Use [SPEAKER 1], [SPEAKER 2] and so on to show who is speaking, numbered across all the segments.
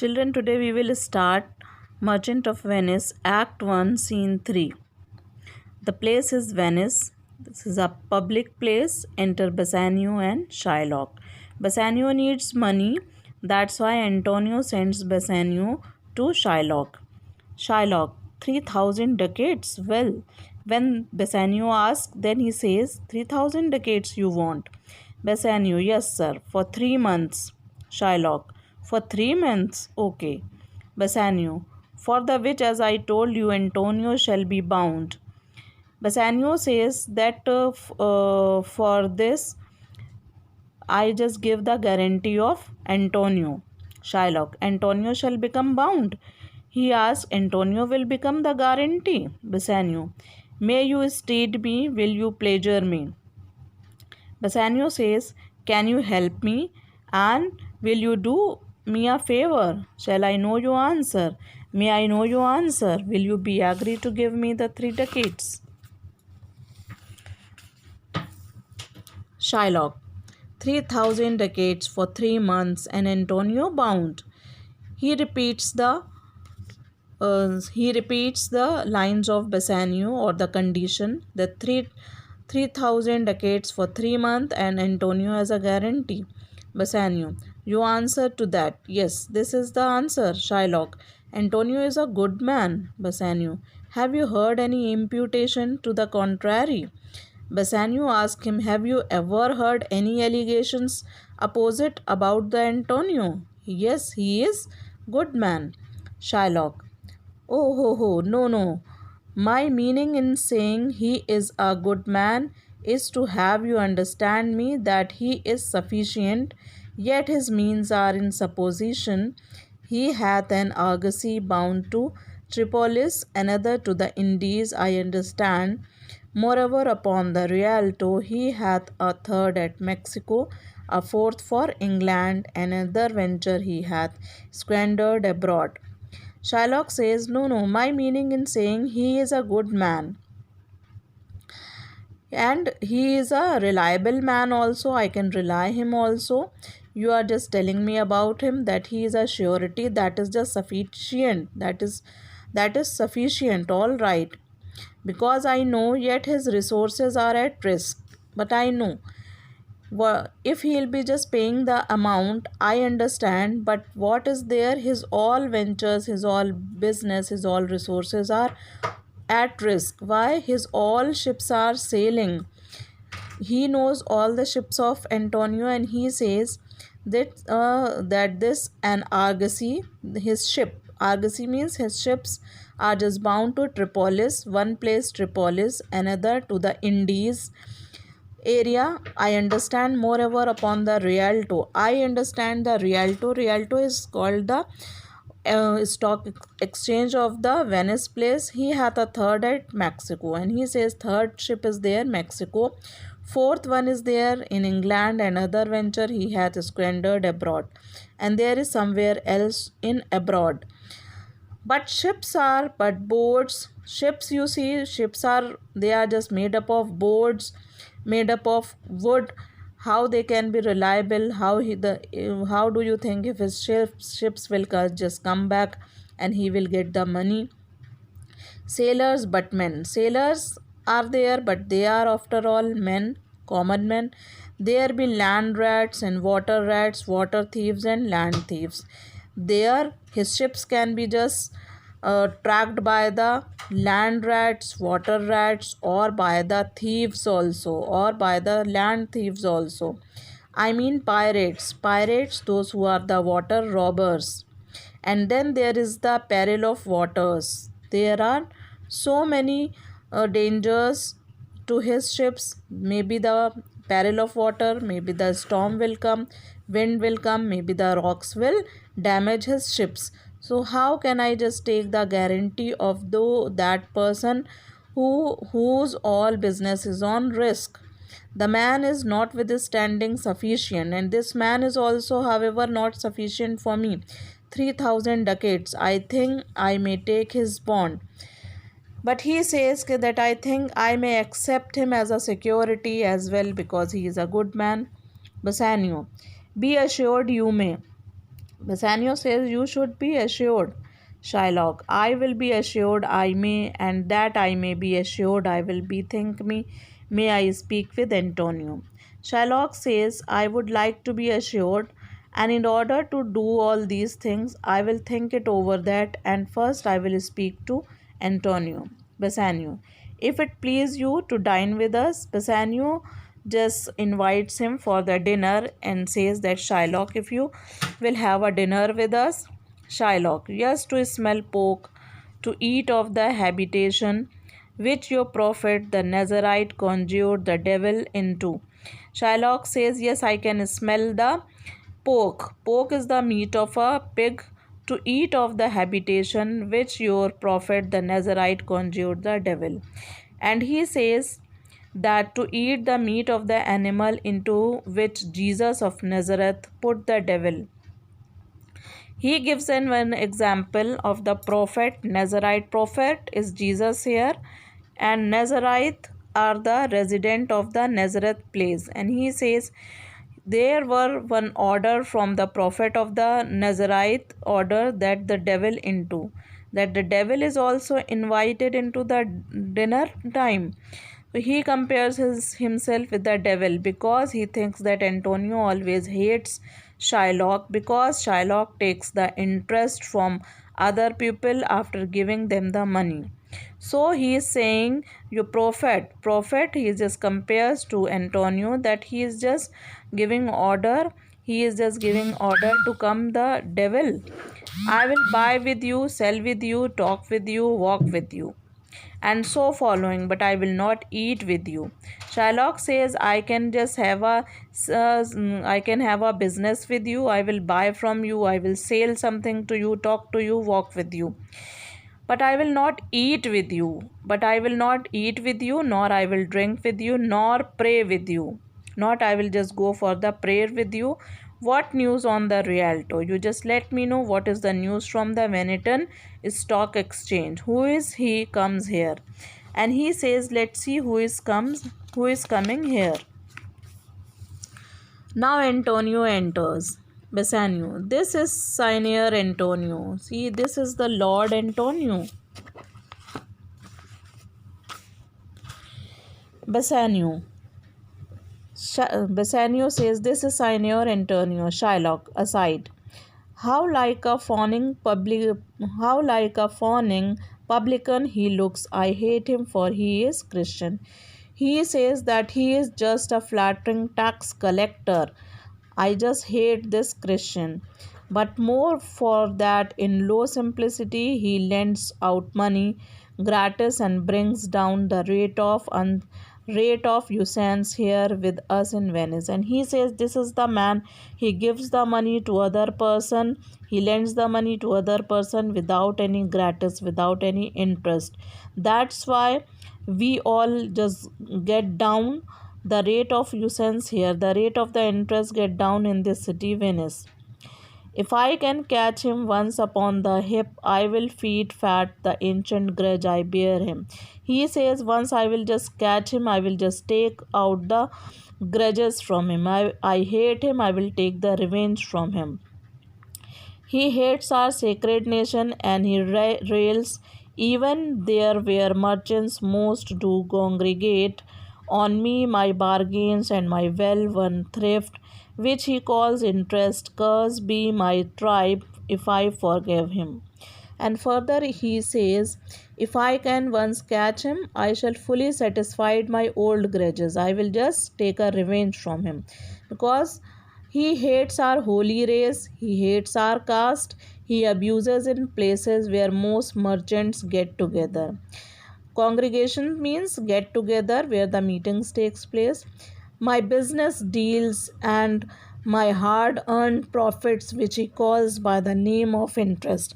[SPEAKER 1] Children, today we will start Merchant of Venice, Act 1, Scene 3. The place is Venice. This is a public place. Enter Bassanio and Shylock. Bassanio needs money. That's why Antonio sends Bassanio to Shylock. Shylock, 3,000 ducats? Well, when Bassanio asks, then he says, 3,000 ducats you want. Bassanio, yes, sir, for 3 months. Shylock, for 3 months? Okay. Bassanio, for the which, as I told you, Antonio shall be bound. Bassanio says that for this, I just give the guarantee of Antonio. Shylock, Antonio shall become bound. He asks, Antonio will become the guarantee. Bassanio, may you steed me, will you pleasure me? Bassanio says, can you help me? And will you do me a favor? Shall I know your answer? May I know your answer? Will you be agree to give me the 3 ducats? Shylock, 3,000 ducats for 3 months and Antonio bound. He repeats the lines of Bassanio or the condition that 3,000 ducats for 3 months and Antonio has a guarantee. Bassanio, you answer to that. Yes, this is the answer. Shylock, Antonio is a good man. Bassanio, have you heard any imputation to the contrary? Bassanio asked him, have you ever heard any allegations opposite about the Antonio? Yes, he is good man. Shylock, oh ho ho, no no. My meaning in saying he is a good man is to have you understand me that he is sufficient, yet his means are in supposition. He hath an argosy bound to Tripolis, another to the Indies, I understand. Moreover, upon the Rialto, he hath a third at Mexico, a fourth for England, another venture he hath squandered abroad. Shylock says, no, no, my meaning in saying he is a good man. And he is a reliable man also. I can rely him also. You are just telling me about him that he is a surety. That is just sufficient. That is sufficient. All right. Because I know yet his resources are at risk. But I know. If he'll be just paying the amount, I understand, but what is there? His all ventures, his all business, his all resources are at risk. Why? His all ships are sailing. He knows all the ships of Antonio, and he says that this an argosy, his ship. Argosy means his ships are just bound to Tripolis, one place Tripolis, another to the Indies area. I understand. Moreover, upon the Rialto, I understand the Rialto. Rialto is called the stock exchange of the Venice place. He hath a third at Mexico, and he says third ship is there Mexico, fourth one is there in England, another venture he hath squandered abroad, and there is somewhere else in abroad. But ships are but boards. Ships, you see, ships are, they are just made up of boards, made up of wood. How they can be reliable? How do you think if his ships will just come back and he will get the money? Sailors but men. Sailors are there, but they are after all men, common men. There be land rats and water thieves and land thieves. There his ships can be just tracked by the land rats, water rats, or by the thieves also, or by the land thieves also. I mean pirates, those who are the water robbers. And then there is the peril of waters. There are so many dangers to his ships. Maybe the peril of water, maybe the storm will come, wind will come, maybe the rocks will damage his ships. So how can I just take the guarantee of that person whose all business is on risk? The man is not withstanding sufficient, and this man is also, however, not sufficient for me. 3,000 ducats. I think I may take his bond. But he says that I think I may accept him as a security as well because he is a good man. Bassanio, be assured you may. Bassanio says, "You should be assured." Shylock, "I will be assured I may, and that I may be assured I will be think me. May I speak with Antonio?" Shylock says, "I would like to be assured, and in order to do all these things, I will think it over that, and first I will speak to Antonio." Bassanio, "If it please you to dine with us." Bassanio just invites him for the dinner and says that, "Shylock, if you will have a dinner with us." Shylock, "Yes, to smell pork, to eat of the habitation which your prophet the Nazarite conjured the devil into." Shylock says, "Yes, I can smell the pork. Pork is the meat of a pig, to eat of the habitation which your prophet the Nazarite conjured the devil." And he says that to eat the meat of the animal into which Jesus of Nazareth put the devil. He gives an one example of the prophet, Nazarite prophet is Jesus here, and Nazarite are the resident of the Nazareth place. And he says there were one order from the prophet of the Nazarite order that the devil into, that the devil is also invited into the dinner time. So he compares himself with the devil because he thinks that Antonio always hates Shylock, because Shylock takes the interest from other people after giving them the money. So he is saying, "You prophet, he just compares to Antonio that he is just giving order, he is just giving order to come the devil. I will buy with you, sell with you, talk with you, walk with you, and so following, but I will not eat with you." Shylock says, "I can just have I can have a business with you. I will buy from you. I will sell something to you, talk to you, walk with you. But I will not eat with you. But I will not eat with you, nor I will drink with you, nor pray with you. Not I will just go for the prayer with you. What news on the Rialto? You just let me know what is the news from the Venetian Stock Exchange. Who is he comes here?" And he says, "Let's see who is coming here." Now Antonio enters. Bassanio, "This is Signor Antonio. See, this is the Lord Antonio." Bassanio. Bassanio says, "This is Signor Antonio." Shylock, aside, How like a fawning publican he looks. I hate him, for he is Christian." He says that he is just a flattering tax collector. I just hate this Christian. But more for that, in low simplicity, he lends out money gratis and brings down the rate of usance here with us in Venice. And he says this is the man. He gives the money to other person. He lends the money to other person without any gratis, without any interest. That's why we all just get down the rate of usance here, the rate of the interest get down in this city Venice. If I can catch him once upon the hip, I will feed fat the ancient grudge I bear him. He says, once I will just catch him, I will just take out the grudges from him. I hate him, I will take the revenge from him. He hates our sacred nation, and he rails even there where merchants most do congregate on me, my bargains, and my well won thrift, which he calls interest. Curse be my tribe if I forgive him. And further he says, if I can once catch him, I shall fully satisfy my old grudges. I will just take a revenge from him, because he hates our holy race, he hates our caste, he abuses in places where most merchants get together. Congregation means get together where the meetings takes place. My business deals and my hard earned profits, which he calls by the name of interest.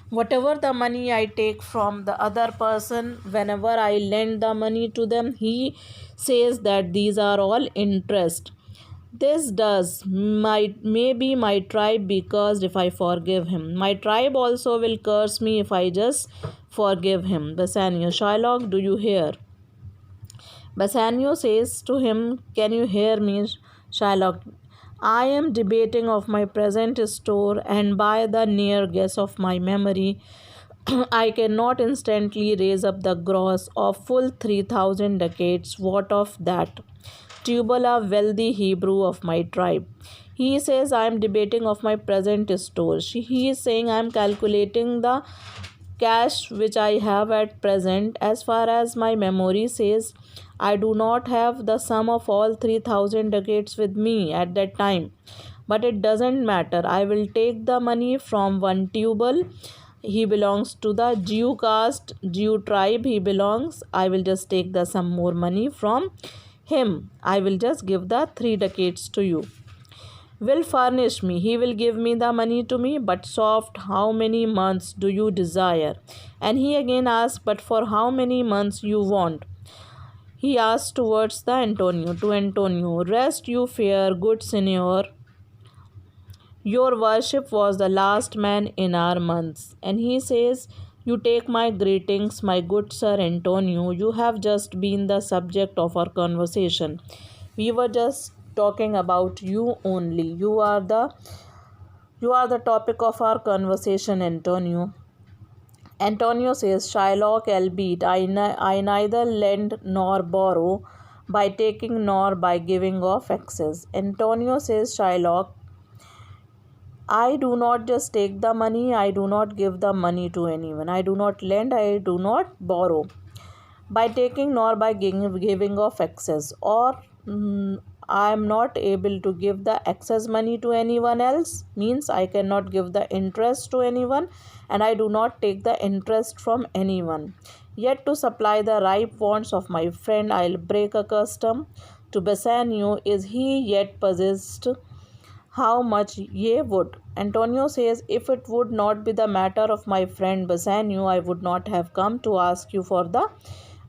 [SPEAKER 1] Whatever the money I take from the other person, whenever I lend the money to them, he says that these are all interest. This does maybe my tribe be cursed if I forgive him. My tribe also will curse me if I just forgive him. Bassanio, Shylock, do you hear? Bassanio says to him, can you hear me, Shylock? I am debating of my present store, and by the near guess of my memory, I cannot instantly raise up the gross of full 3,000 ducats. What of that? Tubal, a wealthy Hebrew of my tribe. He says I am debating of my present store. He is saying I am calculating the cash which I have at present. As far as my memory says, I do not have the sum of all 3,000 ducats with me at that time. But it doesn't matter. I will take the money from one Tubal. He belongs to the Jew caste, Jew tribe. He belongs. I will just take the some more money from him. I will just give the 3 ducats to you. Will furnish me. He will give me the money to me. But soft, how many months do you desire? And he again asks, but for how many months you want? He asks towards the Antonio, to Antonio, rest you fear, good Signor. Your worship was the last man in our months. And he says, you take my greetings, my good Sir Antonio. You have just been the subject of our conversation. We were just talking about you only. You are the topic of our conversation, Antonio. Antonio says, Shylock, albeit I neither lend nor borrow by taking nor by giving of excess. Antonio says, Shylock, I do not just take the money, I do not give the money to anyone. I do not lend, I do not borrow by taking nor by giving of excess. Or I am not able to give the excess money to anyone else, means I cannot give the interest to anyone, and I do not take the interest from anyone. Yet to supply the ripe wants of my friend, I'll break a custom. To Bassanio, is he yet possessed? How much ye would? Antonio says, if it would not be the matter of my friend Bassanio, I would not have come to ask you for the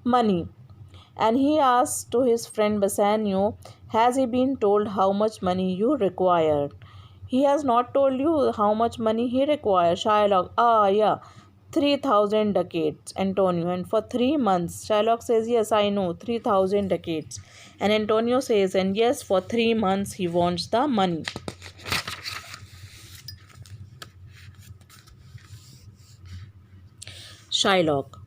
[SPEAKER 1] money. And he asks to his friend Bassanio, has he been told how much money you required? He has not told you how much money he requires. Shylock, yeah, 3,000 ducats, Antonio, and for 3 months. Shylock says, yes, I know, 3,000 ducats. And Antonio says, and yes, for 3 months he wants the money. Shylock,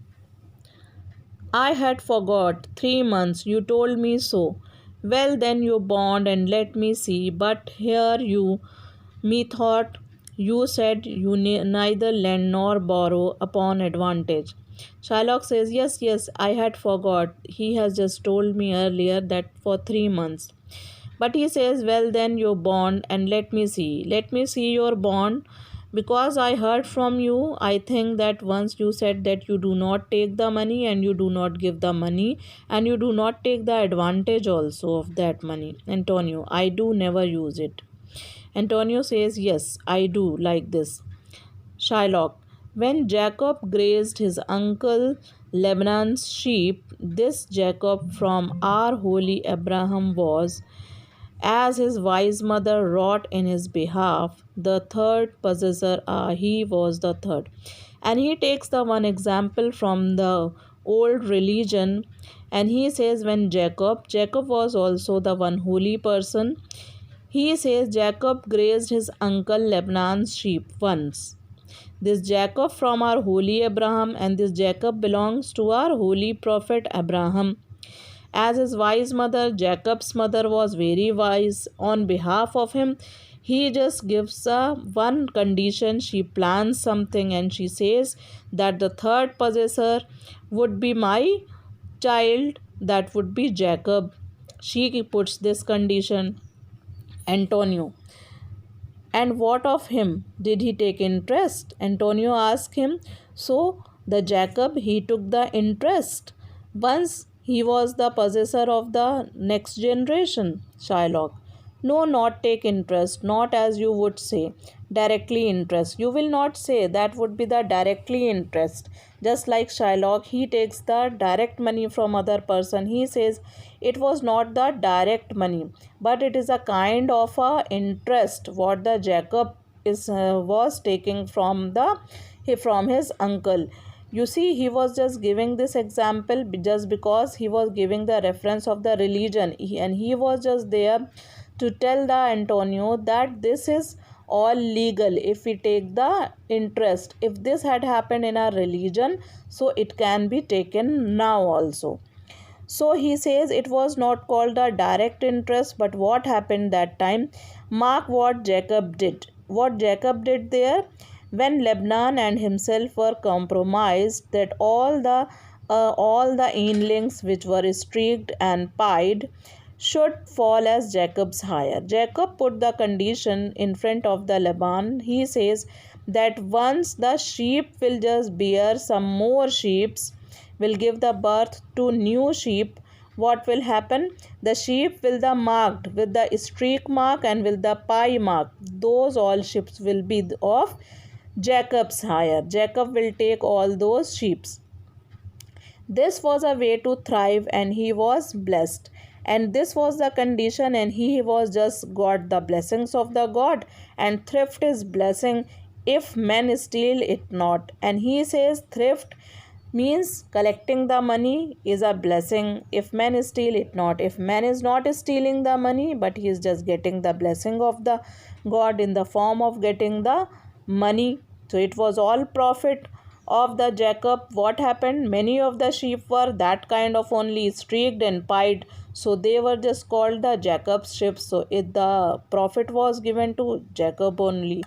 [SPEAKER 1] I had forgot. 3 months, you told me so. Well, then you bond and let me see. But here you, methought, you said you neither lend nor borrow upon advantage. Shylock says, yes, I had forgot. He has just told me earlier that for 3 months. But he says, well, then you bond and let me see. Let me see your bond. Because I heard from you, I think that once you said that you do not take the money and you do not give the money and you do not take the advantage also of that money. Antonio, I do never use it. Antonio says, yes, I do like this. Shylock, when Jacob grazed his uncle Lebanon's sheep, this Jacob from our holy Abraham was, as his wise mother wrought in his behalf, the third possessor, he was the third. And he takes the one example from the old religion, and he says when Jacob was also the one holy person. He says Jacob grazed his uncle Lebanon's sheep once. This Jacob from our holy Abraham, and this Jacob belongs to our holy prophet Abraham. As his wise mother, Jacob's mother was very wise. On behalf of him, he just gives one condition. She plans something and she says that the third possessor would be my child, that would be Jacob. She puts this condition. Antonio, and what of him? Did he take interest? Antonio asked him. So the Jacob, he took the interest. Once he was the possessor of the next generation. Shylock, no, not take interest, not as you would say, directly interest. You will not say that would be the directly interest. Just like Shylock, he takes the direct money from other person. He says it was not the direct money, but it is a kind of a interest what the Jacob was taking from his uncle. You see, he was just giving this example just because he was giving the reference of the religion, and he was just there to tell the Antonio that this is all legal if we take the interest. If this had happened in our religion, so it can be taken now also. So he says it was not called a direct interest, but what happened that time? Mark what Jacob did. What Jacob did there? When Lebanon and himself were compromised, that all the inlings which were streaked and pied should fall as Jacob's hire. Jacob put the condition in front of the Laban. He says that once the sheep will just bear some more sheep, will give the birth to new sheep, what will happen? The sheep will the marked with the streak mark and with the pie mark. Those all sheep will be of Jacob's hire. Jacob will take all those sheep. This was a way to thrive, and he was blessed. And this was the condition, and he was just got the blessings of the God. And thrift is blessing if men steal it not. And he says thrift means collecting the money is a blessing if men steal it not. If man is not stealing the money, but he is just getting the blessing of the God in the form of getting the money. So it was all profit of the Jacob. What happened? Many of the sheep were that kind of only streaked and pied, so they were just called the Jacob's sheep. So the profit was given to Jacob only.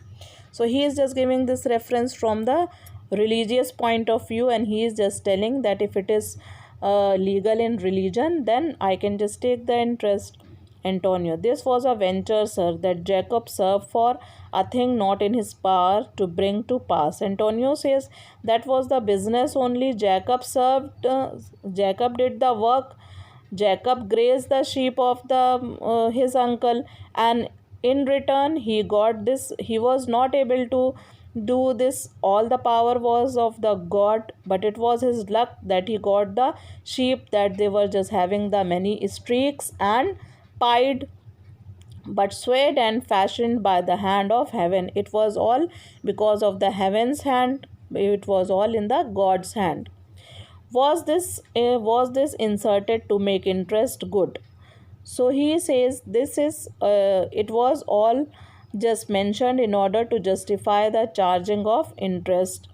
[SPEAKER 1] So he is just giving this reference from the religious point of view, and he is just telling that if it is legal in religion, then I can just take the interest. Antonio, this was a venture, sir, that Jacob served for a thing not in his power to bring to pass. Antonio says that was the business only. Jacob served, Jacob did the work. Jacob grazed the sheep of the his uncle, and in return he got this. He was not able to do this. All the power was of the God, but it was his luck that he got the sheep, that they were just having the many streaks and pied, but swayed and fashioned by the hand of heaven. It was all because of the heaven's hand. It was all in the God's hand. Was this inserted to make interest good? So he says this is it was all just mentioned in order to justify the charging of interest.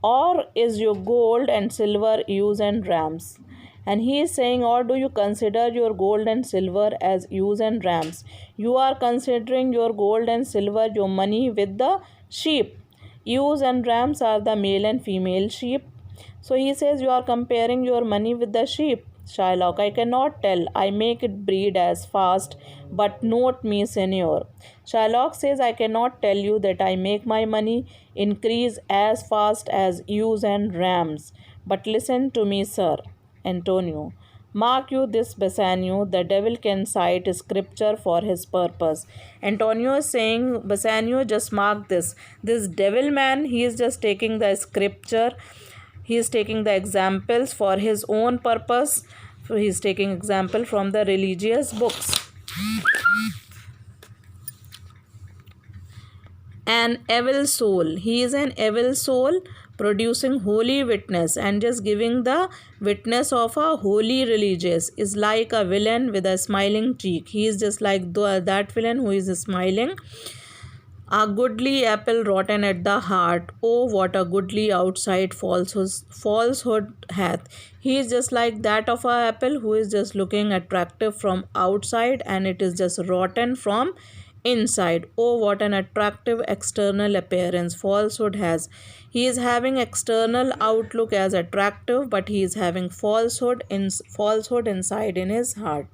[SPEAKER 1] Or is your gold and silver ewes and rams? And he is saying, or do you consider your gold and silver as ewes and rams? You are considering your gold and silver, your money, with the sheep. Ewes and rams are the male and female sheep. So he says you are comparing your money with the sheep. Shylock, I cannot tell. I make it breed as fast, but note me, Senor. Shylock says, I cannot tell you that I make my money increase as fast as ewes and rams. But listen to me, sir. Antonio, mark you this, Bassanio, the devil can cite scripture for his purpose. Antonio is saying, Bassanio, just mark this. This devil man, he is just taking the scripture. He is taking the examples for his own purpose. He is taking example from the religious books. An evil soul. He is an evil soul producing holy witness, and just giving the witness of a holy religious is like a villain with a smiling cheek. He is just like that villain who is smiling. A goodly apple rotten at the heart. Oh, what a goodly outside falsehood hath. He is just like that of a apple who is just looking attractive from outside, and it is just rotten from inside. Oh, what an attractive external appearance falsehood has. He is having external outlook as attractive, but he is having falsehood inside in his heart.